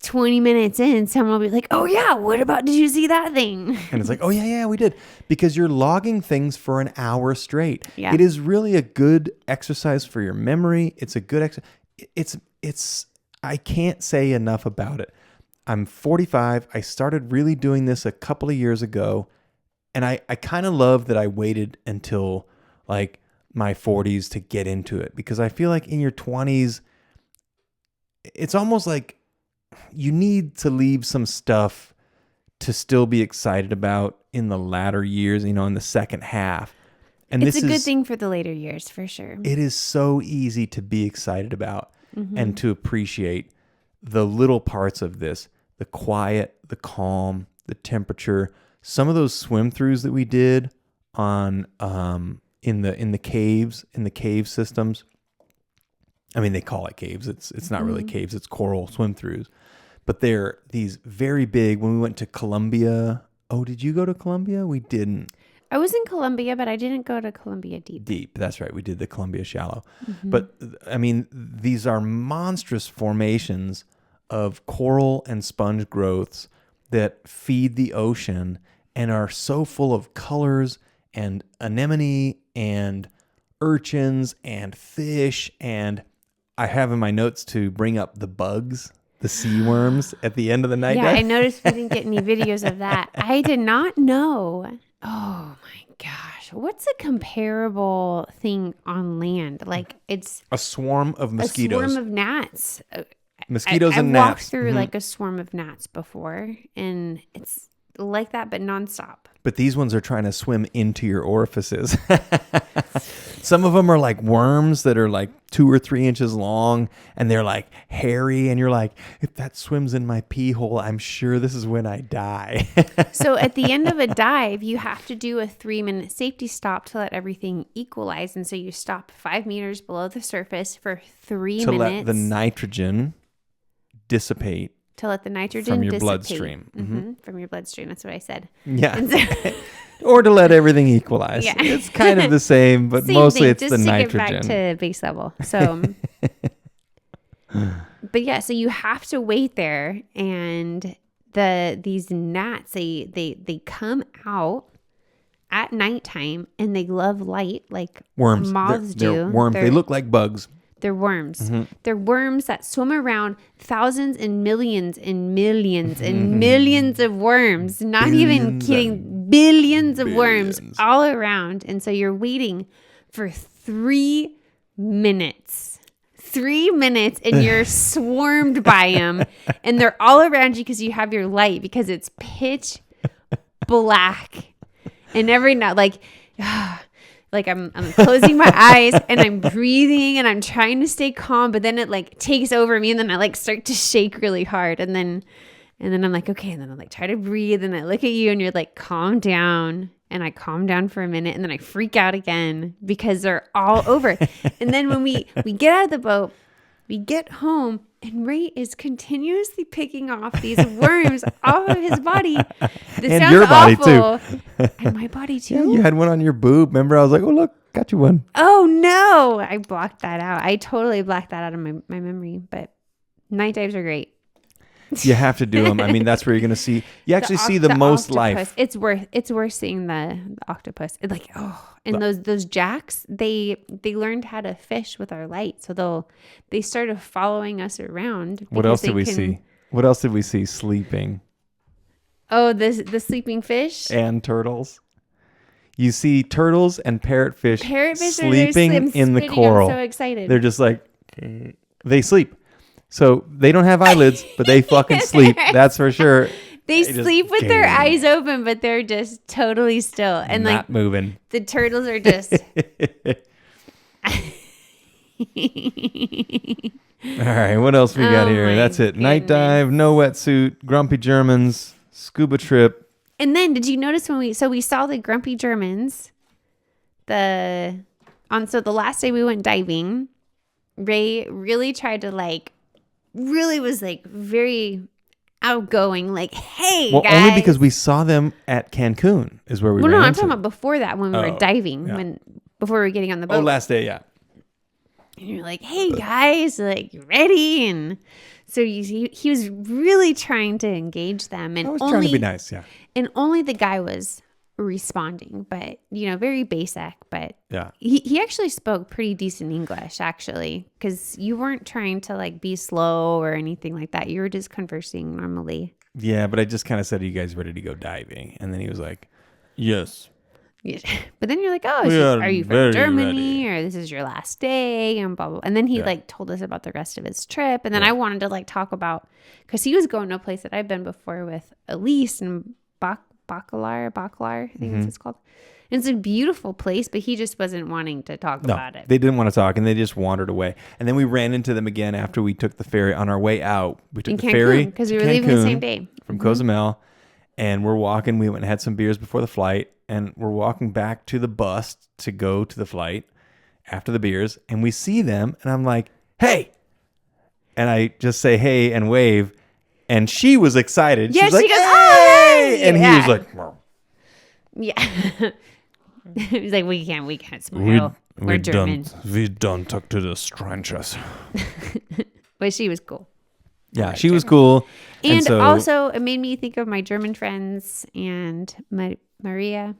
20 minutes in, someone will be like, oh yeah, did you see that thing? And it's like, oh yeah, we did. Because you're logging things for an hour straight. Yeah. It is really a good exercise for your memory. It's a good exercise. I can't say enough about it. I'm 45. I started really doing this a couple of years ago. And I kind of love that I waited until like my 40s to get into it. Because I feel like in your 20s, it's almost like you need to leave some stuff to still be excited about in the latter years, in the second half. And it's a good thing for the later years, for sure. It is so easy to be excited about and to appreciate the little parts of this, the quiet, the calm, the temperature. Some of those swim throughs that we did, on in the cave systems. I mean, they call it caves. It's not really caves. It's coral swim throughs. But they're these very big. When we went to Colombia, did you go to Colombia? We didn't. I was in Colombia, but I didn't go to Colombia deep. Deep, that's right. We did the Colombia shallow. But I mean, these are monstrous formations of coral and sponge growths that feed the ocean and are so full of colors and anemone and urchins and fish. And I have in my notes to bring up the bugs, the sea worms at the end of the night. Yeah, I noticed we didn't get any videos of that. I did not know. Oh my gosh. What's a comparable thing on land? Like it's a swarm of mosquitoes. A swarm of gnats. Mosquitoes and I've gnats. walked through like a swarm of gnats before, and it's like that, but nonstop. But these ones are trying to swim into your orifices. Some of them are like worms that are like 2 or 3 inches long, and they're like hairy. And you're like, if that swims in my pee hole, I'm sure this is when I die. So at the end of a dive, you have to do a 3-minute safety stop to let everything equalize. And so you stop 5 meters below the surface for 3 minutes. To let the nitrogen dissipate. To let the nitrogen from your dissipate. bloodstream. From your bloodstream. That's what I said. Yeah. And so, or to let everything equalize. Yeah. It's kind of the same, but same mostly thing, it's just the to nitrogen. Get back to base level. So, but yeah, so you have to wait there, and these gnats they come out at nighttime, and they love light like Worms. moths They're do. worms. They look like bugs. They're worms. They're worms that swim around, thousands and millions and millions and millions of worms. Not even kidding. Billions of worms all around. And so you're waiting for 3 minutes. 3 minutes and you're swarmed by them. And they're all around you because you have your light, because it's pitch black. And every night, like I'm closing my eyes and I'm breathing and I'm trying to stay calm, but then it like takes over me, and then I like start to shake really hard, and then I'm like, okay, and then I like try to breathe, and I look at you and you're like, calm down, and I calm down for a minute, and then I freak out again because they're all over. And then when we get out of the boat, we get home, and Ray is continuously picking off these worms off of his body. This And sounds your body, awful. And my body too. Yeah, you had one on your boob. Remember, I was like, oh, look, got you one. Oh no, I blocked that out. I totally blacked that out of my memory, but night dives are great. You have to do them. I mean, that's where you're going to see, you actually see the most octopus. life. It's worth seeing the octopus. It's like, and those jacks, they learned how to fish with our light. So they started following us around. What else did we see? What else did we see sleeping? Oh, the sleeping fish and turtles. You see turtles and parrotfish sleeping in the coral. I'm so excited. They're just like, they sleep. So they don't have eyelids, but they fucking sleep. That's for sure. They sleep with their eyes open, but they're just totally still. And not like moving. The turtles are just. All right, what else we got here? That's it. Goodness. Night dive, no wetsuit, grumpy Germans, scuba trip. And then did you notice when we saw the grumpy Germans, so the last day we went diving, Ray really tried to really was very outgoing, like, hey, well, guys. only because we saw them at Cancun is where we ran I'm into talking them. about before that when we were diving, before we were getting on the boat. Oh, last day, yeah. And you're like, hey, guys, like, you ready? And so he was really trying to engage them. And I was trying to be nice, yeah. And only the guy was responding, but, very basic. But yeah, he actually spoke pretty decent English, actually, because you weren't trying to, be slow or anything like that. You were just conversing normally. Yeah, but I just kind of said, are you guys ready to go diving? And then he was like, yes. Yeah. But then you're like, are you from Germany, or this is your last day, and blah, blah. And then he told us about the rest of his trip. And then I wanted to talk about, because he was going to a place that I've been before with Elise and Bacalar, I think that's what it's called. And it's a beautiful place, but he just wasn't wanting to talk about it. They didn't want to talk, and they just wandered away. And then we ran into them again after we took the ferry on our way out. We took the ferry because we were leaving the same day from Cozumel. And we're walking. We went and had some beers before the flight. And we're walking back to the bus to go to the flight after the beers. And we see them. And I'm like, hey. And I just say hey and wave. And she was excited. Yeah, she was she like, goes, hey! oh, hey! And he was like, well. Yeah. He's like, we can't smile. We're German. We don't talk to the strangers. But she was cool. Yeah, she was cool. And so, also, it made me think of my German friends and Maria.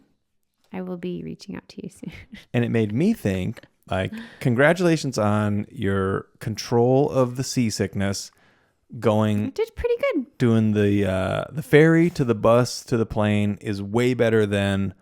I will be reaching out to you soon. And it made me think, like, congratulations on your control of the seasickness. You did pretty good. Doing the ferry to the bus to the plane is way better than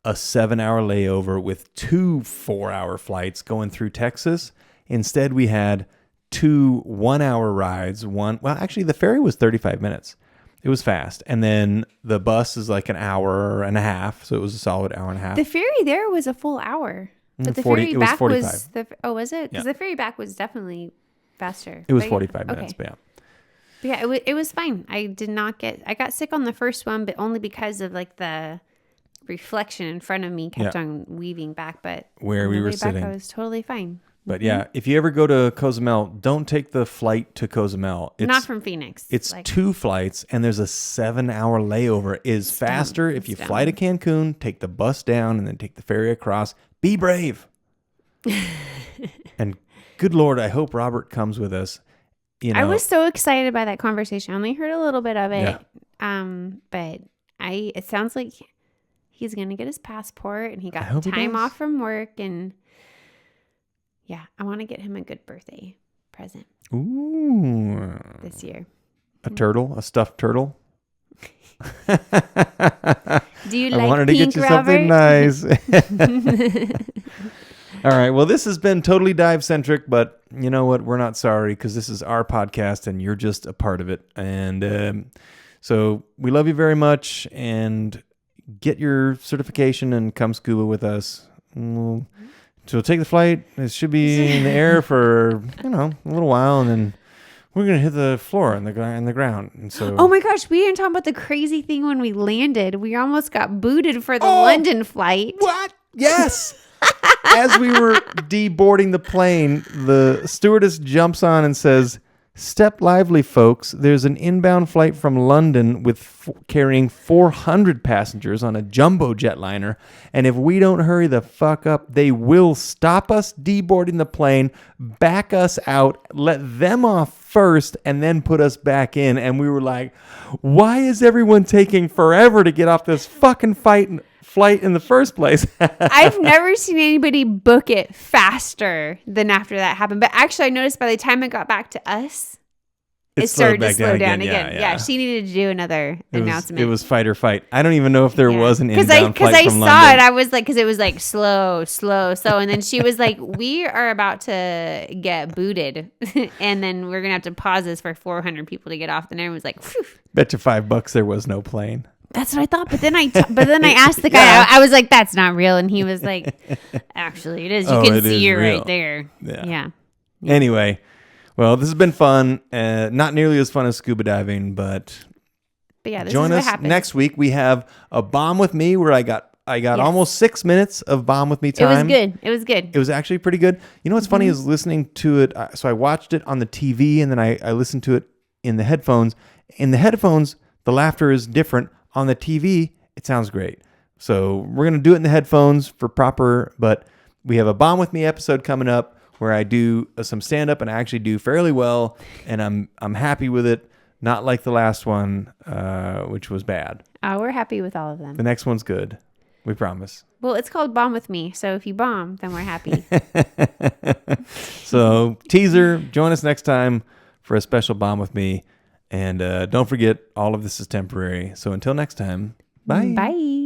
a 7-hour layover with 2 4-hour flights going through Texas. Instead, we had 2 1-hour rides. Actually, the ferry was 35 minutes. It was fast. And then the bus is like an hour and a half. So it was a solid hour and a half. The ferry there was a full hour. But the ferry back was... was it? Because the ferry back was definitely faster. It was 45 minutes, but yeah. But yeah, it was fine. I got sick on the first one, but only because of like the reflection in front of me kept on weaving back. But where we were sitting, I was totally fine. But yeah, if you ever go to Cozumel, don't take the flight to Cozumel. Not from Phoenix. It's 2 flights, and there's a 7-hour layover. Is faster if you fly to Cancun, take the bus down, and then take the ferry across. Be brave. And good Lord, I hope Robert comes with us. I was so excited by that conversation. I only heard a little bit of it. Yeah. But it sounds like he's going to get his passport and he got time off from work. And yeah, I want to get him a good birthday present. Ooh. This year. A turtle? A stuffed turtle? Do you I like wanted pink, to get you Robert? something nice. All right. Well, this has been totally dive centric, but you know what? We're not sorry because this is our podcast and you're just a part of it. And so we love you very much and get your certification and come scuba with us. So take the flight. It should be in the air for, a little while. And then we're going to hit the floor and the ground. And so, oh my gosh, we didn't talk about the crazy thing when we landed. We almost got booted for the London flight. What? Yes. As we were deboarding the plane, the stewardess jumps on and says, "Step lively, folks. There's an inbound flight from London with carrying 400 passengers on a jumbo jetliner. And if we don't hurry the fuck up, they will stop us deboarding the plane, back us out, let them off first, and then put us back in." And we were like, why is everyone taking forever to get off this fucking flight in the first place? I've never seen anybody book it faster than after that happened. But actually, I noticed by the time it got back to us, it started to slow down again. Yeah, she needed to do another announcement. It was fight or fight. I don't even know if there was an inbound flight from London. Because I saw it, I was like, because it was like slow. And then she was like, we are about to get booted. And then we're going to have to pause this for 400 people to get off. And everyone was like, phew. Bet you $5 there was no plane. That's what I thought. But then I asked the guy, I was like, that's not real. And he was like, actually, it is. You can see it right there. Yeah. Anyway, well, this has been fun. Not nearly as fun as scuba diving, but yeah, this join is what us happened. next week. We have a bomb with me where I got almost 6 minutes of bomb with me time. It was good. It was actually pretty good. You know what's funny is listening to it. So I watched it on the TV and then I listened to it in the headphones. In the headphones, the laughter is different. On the TV, it sounds great. So we're going to do it in the headphones but we have a Bomb With Me episode coming up where I do some stand-up and I actually do fairly well, and I'm happy with it. Not like the last one, which was bad. Oh, we're happy with all of them. The next one's good. We promise. Well, it's called Bomb With Me, so if you bomb, then we're happy. So, teaser, join us next time for a special Bomb With Me. And don't forget, all of this is temporary. So until next time, bye. Bye.